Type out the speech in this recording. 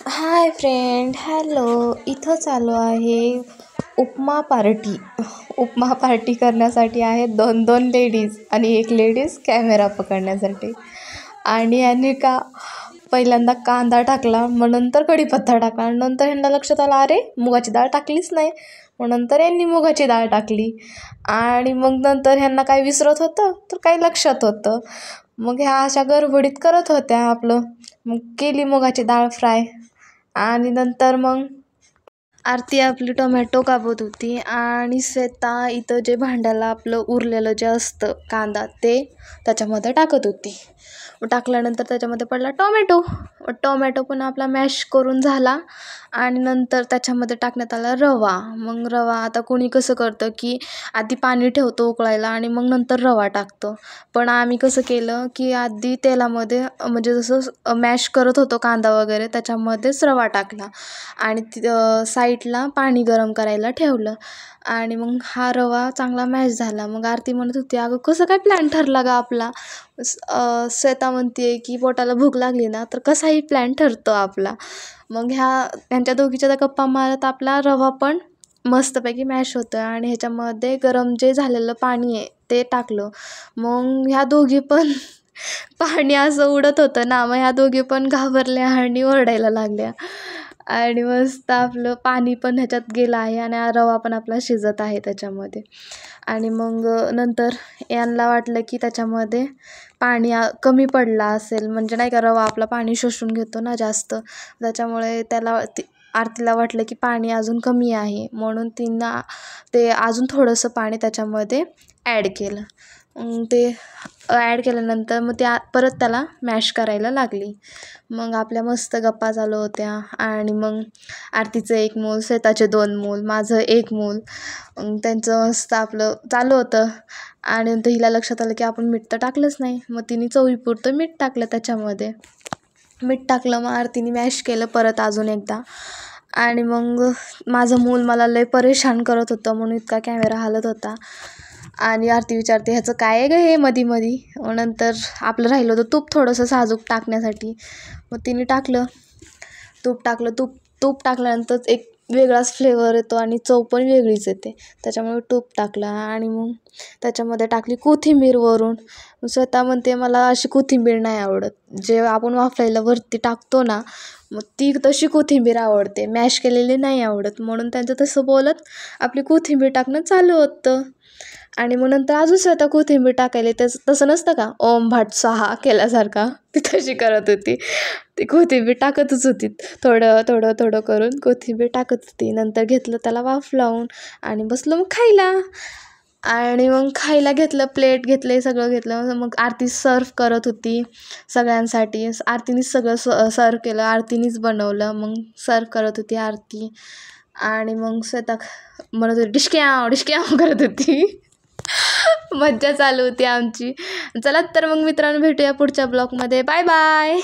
Hi friend, hello. इथं चालू आहे उपमा पार्टी. उपमा पार्टी करण्यासाठी आहे दोन दोन लेडीज आणि एक लेडीज कॅमेरा पकडण्यासाठी. आणि यांनी पहिल्यांदा कांदा टाकला, मग नंतर कढीपत्ता टाकला, नंतर ह्यांना लक्षात आलं अरे मुगाची डाळ टाकलीच नाही, मग नंतर यांनी मुगाची डाळ टाकली. आणि मग नंतर ह्यांना काही विसरत होतं तर काही लक्षात होतं. मग ह्या अशा गडबडीत करत होत्या आपलं. मग केली मुगाची डाळ फ्राय. आणि नंतर मग आरती आपली टोमॅटो कापत होती आणि श्वेता इथं जे भांड्याला आपलं उरलेलं जे असतं कांदा ते त्याच्यामध्ये टाकत होती. टाकल्यानंतर त्याच्यामध्ये पडला टोमॅटो. टोमॅटो पण आपला मॅश करून झाला आणि नंतर त्याच्यामध्ये टाकण्यात आला रवा. मग रवा आता कोणी कसं करतं की आधी पाणी ठेवतो उकळायला आणि मग नंतर रवा टाकतं. पण आम्ही कसं केलं की आधी तेलामध्ये म्हणजे जसं मॅश करत होतो कांदा वगैरे त्याच्यामध्येच रवा टाकला आणि साईडला पाणी गरम करायला ठेवलं. आणि मग हा रवा चांगला मॅश झाला. मग आरती म्हणत होती अगं कसं काय प्लॅन ठरला गा आपला. श्वेता म्हणते की पोटाला भूक लागली ना तर कसाही प्लॅन ठरतो आपला. मग त्यांच्या दोघीच्या त्या गप्पा मारत आपला रवा पण मस्तपैकी मॅश होतं आणि ह्याच्यामध्ये गरम जे झालेलं पाणी आहे ते टाकलं. मग ह्या दोघी पण पाणी असं उडत होतं ना, मग ह्या दोघी पण घाबरल्या आणि ओरडायला लागल्या. आणि मस्त आपलं पाणी पण ह्याच्यात गेलं आहे आणि रवा पण आपला शिजत आहे त्याच्यामध्ये. आणि मग नंतर यांना वाटलं की त्याच्यामध्ये पाणी कमी पडला असेल, म्हणजे नाही का रवा आपला पाणी शोषून घेतो ना जास्त, त्याच्यामुळे आरतीला वाटलं की पाणी अजून कमी आहे, म्हणून तिनं ते अजून थोडंसं पाणी त्याच्यामध्ये ॲड केलं. ते ॲड केल्यानंतर मग परत त्याला मॅश करायला लागली. मग आपल्या मस्त गप्पा चालू होत्या. आणि मग आरतीचं 1 मूल, श्वेताचे 2 मूल, माझं 1 मूल. त्यांचं मस्त आपलं चालू होतं. आणि नंतर हिला लक्षात आलं की आपण मीठ तर टाकलंच नाही. मग तिने चवीपुरतं मीठ टाकलं त्याच्यामध्ये. मीठ टाकलं, मग आरतीने मॅश केलं परत अजून एकदा. आणि मग माझं मूल मला लय परेशान करत होतं म्हणून इतका कॅमेरा हलत होता. आणि आरती विचारते ह्याचं काय आहे गं हे मधी. मग नंतर आपलं राहिलं होतं तूप थोडंसं साजूक टाकण्यासाठी. मग तिने टाकलं, तूप टाकलं. तूप टाकल्यानंतर एक वेगळाच फ्लेवर येतो आणि चव पण वेगळीच येते, त्याच्यामुळे तूप टाकलं. आणि मग त्याच्यामध्ये टाकली कोथिंबीर वरून. स्वतः म्हणते मला अशी कोथिंबीर नाही आवडत, जे आपण वाफलायला वरती टाकतो ना मग ती तशी कोथिंबीर आवडते, मॅश केलेली नाही आवडत. म्हणून त्यांचं तसं बोलत आपली कोथिंबीर टाकणं चालू होतं. आणि मग नंतर अजून स्वतः कोथिंबीर टाकायला तसं नसतं का ओम भट स्वाहा केल्यासारखा, ती तशी करत होती. ती कोथिंबीर टाकतच होती, थोडं थोडं थोडं करून कोथिंबीर टाकत होती. नंतर घेतलं त्याला वाफ लावून आणि बसलो मग खायला. आणि मग खायला घेतलं, प्लेट घेतले, सगळं घेतलं. मग आरती सर्व करत होती सगळ्यांसाठी. आरतीनेच सगळं सर्व केलं, आरतीनेच बनवलं. मग सर्व करत होती आरती. आणि मग स्वतः म्हणत होती डिशक्याव डिशक्याव करत होती. मज्जा चालू होती आमची. चला तर मग मित्रांनो भेटूया पुढच्या ब्लॉगमध्ये. Bye bye.